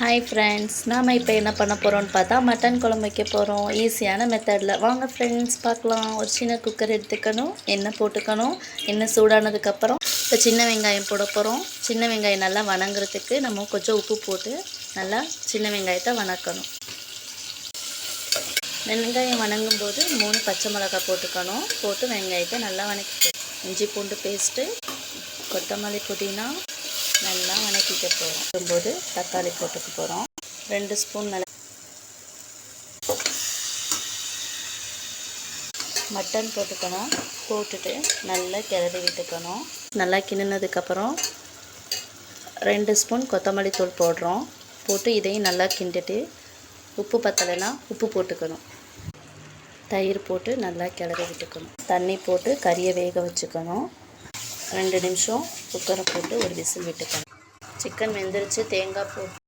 Hi friends, நாம் இப்போ என்ன பண்ண போகிறோம்னு பார்த்தா மட்டன் குழம்பு வைக்க போகிறோம். ஈஸியான மெத்தடில் வாங்க ஃப்ரெண்ட்ஸ் பார்க்கலாம். ஒரு சின்ன குக்கர் எடுத்துக்கணும், எண்ணெய் போட்டுக்கணும். எண்ணெய் சூடானதுக்கப்புறம் இப்போ சின்ன வெங்காயம் போட போகிறோம். சின்ன வெங்காயம் நல்லா வணங்குறதுக்கு நம்ம கொஞ்சம் உப்பு போட்டு நல்லா சின்ன வெங்காயத்தை வணக்கணும். வெங்காயம் வணங்கும் போது 3 பச்சை மிளகாய் போட்டுக்கணும். போட்டு வெங்காயத்தை நல்லா வணக்கிக்கணும். இஞ்சி பூண்டு பேஸ்ட்டு, கொத்தமல்லி, புதினா நல்லா வணக்கிக்க போகிறோம். போது தக்காளி போட்டுக்க போகிறோம். 2 ஸ்பூன் மட்டன் போட்டுக்கணும். போட்டுட்டு நல்லா கிளறி விட்டுக்கணும். நல்லா கிண்டினதுக்கப்புறம் 2 ஸ்பூன் கொத்தமல்லி தூள் போடுறோம். போட்டு இதையும் நல்லா கிண்டிட்டு உப்பு பத்தலைன்னா உப்பு போட்டுக்கணும். தயிர் போட்டு நல்லா கிளறி விட்டுக்கணும். தண்ணி போட்டு கறியை வேக வச்சுக்கணும். 2 நிமிஷம் குக்கரை போட்டு ஒரு விசில் விட்டுக்கணும். சிக்கன் வெந்துருச்சு. தேங்காய் போட்டு